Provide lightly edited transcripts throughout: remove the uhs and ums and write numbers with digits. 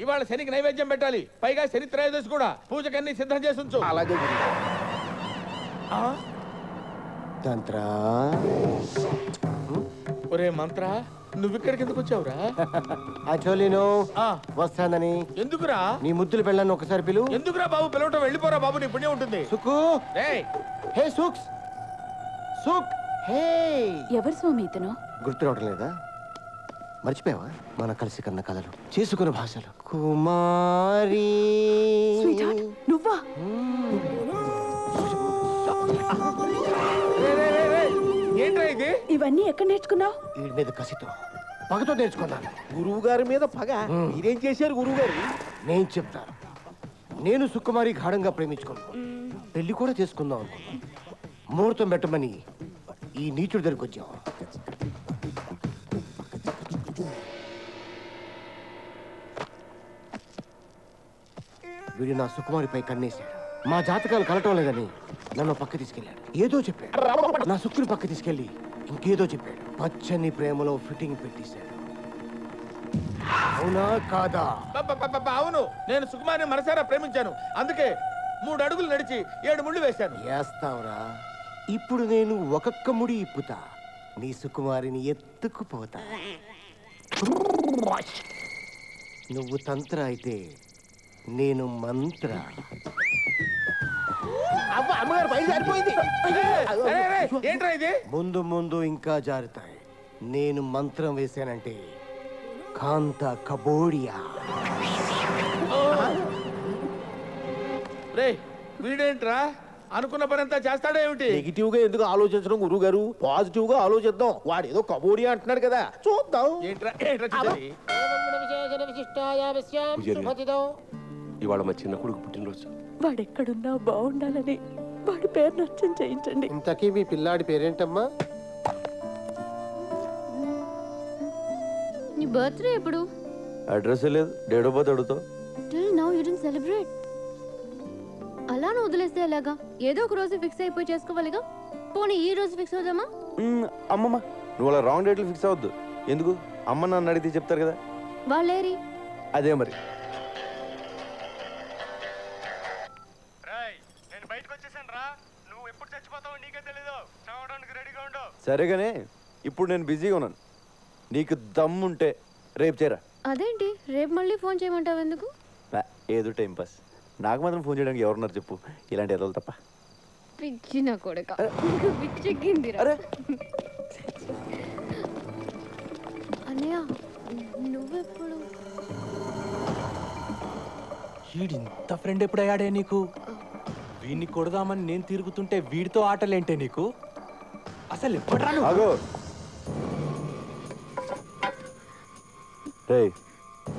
ఇవాళ శనికి నైవేద్యం పెట్టాలి. పైగా శని త్రయోదశి కూడా. పూజకన్నీ సిద్ధం చేసి ఉంచు. అలాగే తంత్ర. ఒరే మంత్ర, నువ్విక్కడికి ఎందుకు వచ్చావురా? యాక్చువల్లీ వస్తానని. ఎందుకురా? నీ ముద్దులు పెళ్ళాను ఒకసారి పిలు. ఎందుకురా బాబు పిలవటం? వెళ్ళిపోరా బాబు, నీ పుణ్యం ఉంటుంది. సుక్కు. హే సుక్స్. సుక్. హే. ఎవరు స్వామి ఇతను? గుర్తు రావడం లేదా? మర్చిపోయావా? మన కలిసి కన్న కలలు, చేసుకున్న భాషలు. కుమారి. నువ్వా? ఏంట్రా ఇది? ఇవన్నీ ఎక్కడ నేర్చుకున్నావు? వీడి మీద కసితో, పగతో నేర్చుకున్నాను. గురువు గారి మీద పగ. మీరేం చేశారు గురువు గారు? నేను చెప్తాను. నేను సుకుమారి గాఢంగా ప్రేమించుకున్నాను. పెళ్లి కూడా చేసుకుందాం అనుకున్నాను. ముహూర్తం పెట్టమని ఈ నీచుడి దగ్గరికి వచ్చాం. వీడు నా సుకుమారిపై కన్నేశాడు. మా జాతకాలు కలటం లేదని నన్ను పక్క తీసుకెళ్ళాడు. ఏదో చెప్పాడు. నా సుక్కుని పక్క తీసుకెళ్ళి ఇంకేదో చెప్పాడు. పచ్చని ప్రేమలో ఫిట్టింగ్ పెట్టేశాడు. అవునా కాదా? అవును, నేను సుకుమారిని మనసారా ప్రేమించాను. అందుకే 3 అడుగులు నడిచి 7 ముళ్ళు వేశాను. వేస్తావురా? ఇప్పుడు నేను ఒక్కొక్క ముడి ఇప్పుతా. నీ సుకుమారిని ఎత్తుకుపోతా. నువ్వు తంత్ర అయితే నేను మంత్ర. అమ్మగారు బయట జారిపోయింది. ఏంట్రా ఇది? ముందు ముందు ఇంకా జారుతాయి. నేను మంత్రం వేశానంటే కాంత కబోడియా. రే వీడేంట్రా? అనుకున్న పనంతా చేస్తాడా ఏమిటి? నెగిటివ్ గా ఎందుకు ఆలోచించడం గురువు గారు? పాజిటివ్ గా ఆలోచిద్దాం. వాడు ఏదో కబోడి అంటున్నాడు కదా, చూద్దాం. ఇవాళ మా చిన్న కొడుకు పుట్టినరోజు. వాడెక్కడున్నా బాగుండాలని వాడి పేరు నచ్చం చేయించండి. ఇంతకీ మీ పిల్లాడి పేరేంటమ్మా? నీ బర్త్డే ఎప్పుడు? అడ్రస్ లేదు, డేట్ ఆఫ్ బర్త్ అడుగుతావు. Till now you didn't celebrate. అలానే వదిలేస్తే ఎలాగా? ఏదో ఒక రోజు ఫిక్స్ అయిపోయి చేసుకోవాలిగా. పోనీ ఈ రోజు ఫిక్స్ అవుదామా? అమ్మమ్మ, నువ్వు అలా రాంగ్ డేట్లు ఫిక్స్ అవ్వద్దు. ఎందుకు? అమ్మ నన్ను అడిగితే చెప్తారు కదా. వాళ్ళేరి అదే మరి. సరేగానే, ఇప్పుడు నేను బిజీగా ఉన్నాను. నీకు దమ్ముంటే రేపు చేరా. అదేంటి రేపు మళ్ళీ ఫోన్ చేయమంటావు? ఎందుకు? ఏదో టైం పాస్. నాకు మాత్రం ఫోన్ చేయడానికి ఎవరున్నారు చెప్పు, ఇలాంటి ఎదలు తప్ప. పిచ్చి నా కొడుక, పిచ్చెక్కిందిరా. అన్నయ్య నువ్వెప్పుడు? వీడింత ఫ్రెండ్ ఎప్పుడయ్యాడే నీకు? వీడిని కొడదామని నేను తిరుగుతుంటే వీడితో ఆటలేంటే నీకు? అసలు ఎప్పుడరా? రే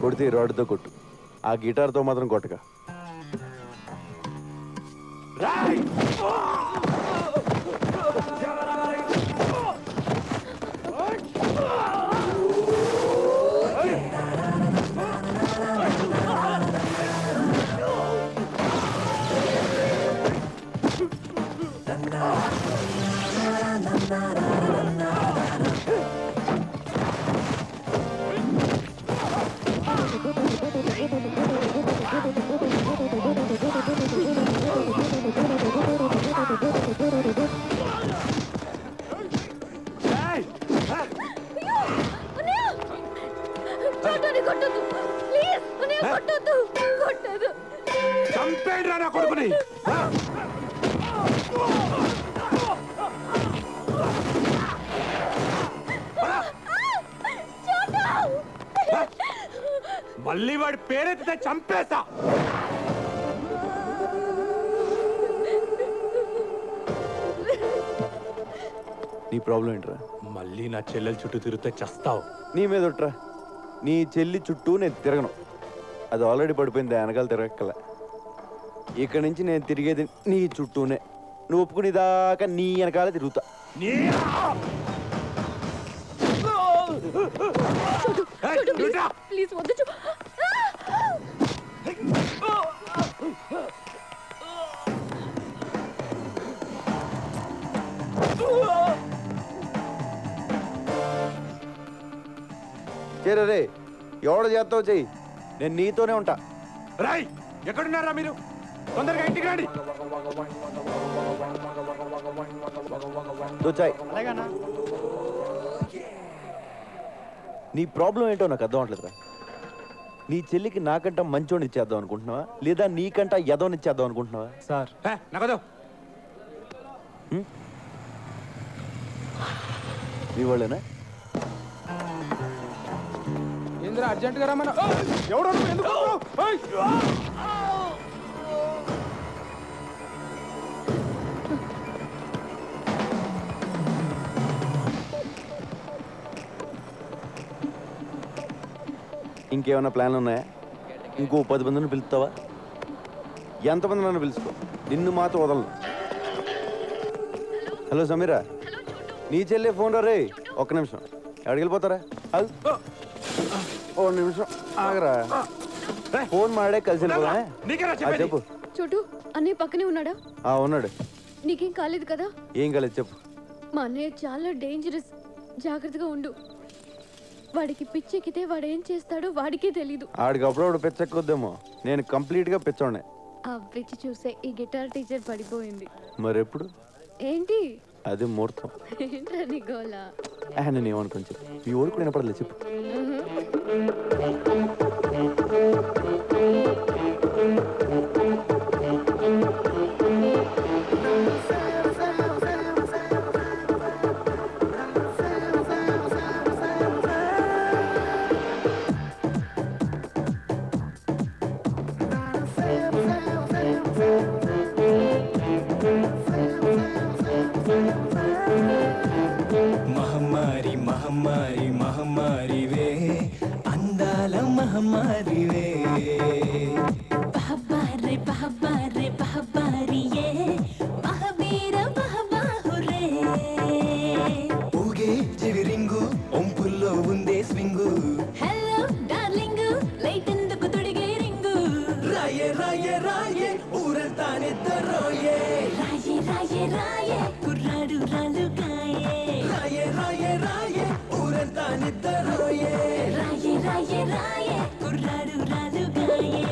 కొడితే రాడ్తో కొట్టు, ఆ గిటార్తో మాత్రం కొట్టగా. చంపేయండి నా కొడుకుని. మళ్ళీ వాడి పేరెత్తితే చంపేస్తా. నీ ప్రాబ్లం ఏంట్రా? మళ్ళీ నా చెల్లెల చుట్టూ తిరిగితే చస్తావు. నీ మీద ఒట్రా. నీ చెల్లి చుట్టూ నేను తిరగను. అది ఆల్రెడీ పడిపోయింది, వెనకాల తిరగక్కల. ఇక్కడి నుంచి నేను తిరిగేది నీ చుట్టూనే. నువ్వు ఒప్పుకునే దాకా నీ వెనకాల తిరుగుతా. ప్లీజ్ వద్దు. చేరే రే, ఎవడ చేస్తావు చెయ్యి. నేను నీతోనే ఉంటా. రాయ్ ఎక్కడున్నారా మీరు? తొందరగా ఇంటికి రండి. దోచాయ్. నీ ప్రాబ్లం ఏంటో నాకు అర్థం అవట్లేదురా. నీ చెల్లికి నాకంట మంచోని ఇచ్చేద్దాం అనుకుంటున్నావా, లేదా నీకంట ఎదోని ఇచ్చేద్దాం అనుకుంటున్నావా? సార్ నగదు నీ వాళ్ళేనా? ఏంద్రా అర్జెంట్ గా రమ్మన్నా? ఎవడో ఎందుకు? ఇంకేమైనా ప్లాన్లు ఉన్నాయా? ఇంకో 10 మందిని పిలుస్తావా? ఎంతమంది నన్ను పిలుచుకో, నిన్ను మాత్రం వదలను. హలో సమీరా, నీ చెల్లి ఫోన్ రా. రే ఒక్క నిమిషం, ఎక్కడికి వెళ్ళిపోతారా? ఓ నిమిషం ఆగరా, ఫోన్ మాడే కలిసి వెళ్ళిపోదా? చెప్పు. చోటు అన్నయ్య పక్కనే ఉన్నాడా? ఉన్నాడు. నీకేం కాలేదు కదా? ఏం కాలేదు చెప్పు. మా అన్నయ్య చాలా డేంజరస్, జాగ్రత్తగా ఉండు. వాడికి పిచ్చెక్కితే వాడు ఏం చేస్తాడో వాడికే తెలీదు. ఆడికి అప్పుడప్పుడు పిచ్చెక్కుద్దేమో, నేను కంప్లీట్ గా పిచ్చోడే. ఆ పిచ్చి చూసే ఈ గిటార్ టీచర్ పడిపోయింది. మరెప్పుడు? ఏంటి అది ముహూర్తం. ఏంట్రా నీ గోలా? నేను ఏమనుకోని చెప్పు, మీ ఊరికి వినపడలేదు చెప్పు. మహమ్మారి మహమ్మారి మహమ్మారివే, అందాల మహమ్మారివే. బహబారే బహబారే బహబారియే, మహబీర మహబాహురే. ఊగే చెవిరింగు, ఒంపుల్లో ఉందే స్వింగు. హలో డార్లింగ్, లైట్ ఎందుకు తొడిగే రింగు? రాయే రాయే రాయే, ఊరంతా నిద్రరోయే. రాయే రాయే రాయే, కుర్రాడు రాలుగాయే. రాయే రాయే రాయే, ఊరంతా నిద్రరోయే. రాయే రాయే రాయే, కుర్రాడు రాలుగాయే.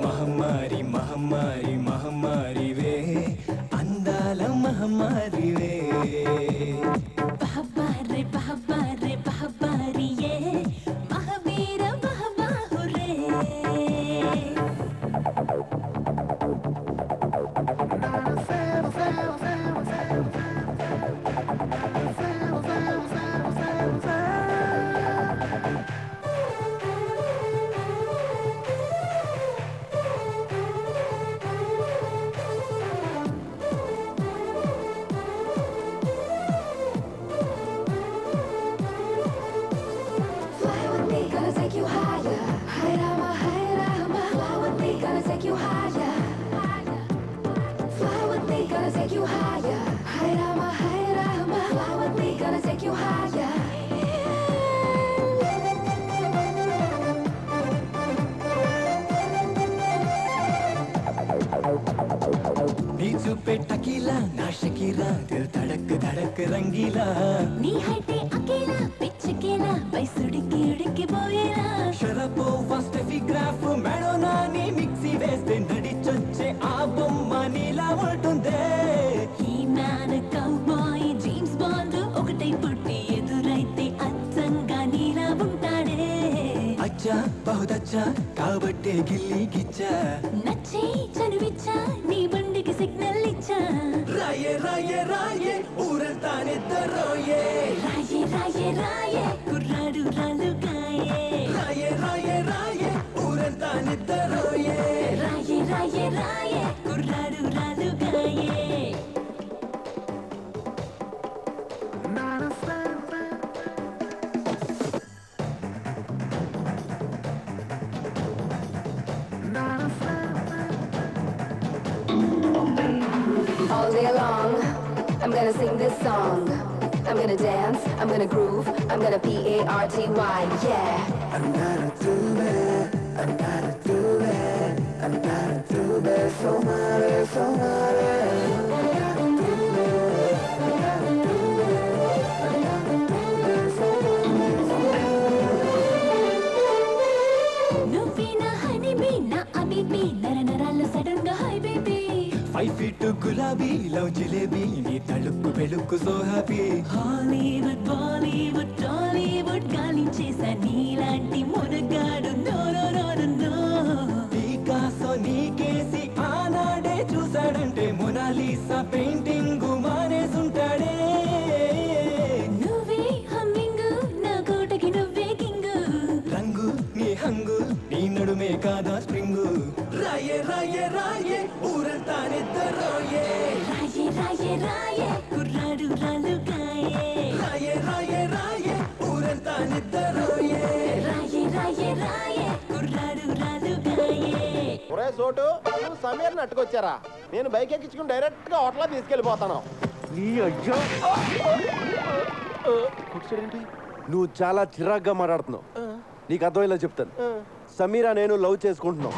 మహమ్మారి మహమ్మారి మహమ్మారివే, అందాల మహమ్మారివే. బహబారే బహబారే బహబారియే, మహబీర మహబాహురే. Fly with me, gonna take you higher. Higher, fly with me, gonna take you higher. Fly with me, gonna take you higher. Higher, fly with me, gonna take you higher. నీ చూపే టకీలా, నా షకీలా, దిల్ ధడక్ ధడక్ రంగీలా. నీ హైటే అకేలా, పిచ్చకేలా, వయసుడికి ఉడికిపోయేలా. షరపో first ఫిగ్రాఫ్, మెడోనా నీ mixie వేస్తే నడిచొచ్చే ఆ బొమ్మ నీలా ఉంటుందే. ఈ మ్యాన్ కౌబాయ్, జేమ్స్ బాండ్ ఒకటై పుట్టి ఎదురైతే అచ్చంగా నీలా ఉంటాడే. అచ్చా బహుదచ్చా, కాబట్టే గిల్లి గిచ్చా. నచ్చే చనువిచ్చా, నీ బండికి సిగ్నల్ ఇచ్చా. రాయే రాయే రాయే, ఊరంతా నిద్రరోయే. రాయే రాయే రాయే, కుర్రాడు రాలుగాయే. రాయే రాయే రాయే, ఊరంతా నిద్రరోయే. రాయే రాయే రాయే, కుర్రాడు రాలుగాయే. All day long, I'm gonna sing this song. I'm gonna dance, I'm gonna groove, I'm gonna P-A-R-T-Y, yeah. I'm gonna do it, I'm gonna do it, I'm gonna do it, so much, so much. Love jalebi నీ తళుక్కు వెళుక్కు so happy Hollywood Bollywood Tollywood గాలించేసా నీలాంటి మునగాడు no no no no Picasso నీకేసి ఆనాడే చూసాడంటే Mona Lisa painting మానేసుంటాడే నువ్వే హమ్మింగ్ నా కోటకి నువ్వే కింగ్ రంగు నీ హంగు నీ నడుమే కాదా స్ప్రింగు రాయే రాయే రాయే ఊరంతా నిద్రరోయే రాయే రాయే రాయే కుర్రాడు రాలుగాయే రాయే రాయే రాయే ఊరంతా నిద్రరోయే రాయే రాయే రాయే కుర్రాడు రాలుగాయే ఒరే చోటు నువ్వు సమీర్ని అట్టుకొచ్చారా నేను బైక్ ఎక్కించుకుని డైరెక్ట్ గా హోటల్ తీసుకెళ్ళిపోతాను నీ అయ్యో నువ్వు చాలా చిరాగ్గా మాట్లాడుతున్నావు నీకు అర్థమయ్యేలా చెప్తాను సమీరా నేను లవ్ చేసుకుంటున్నావు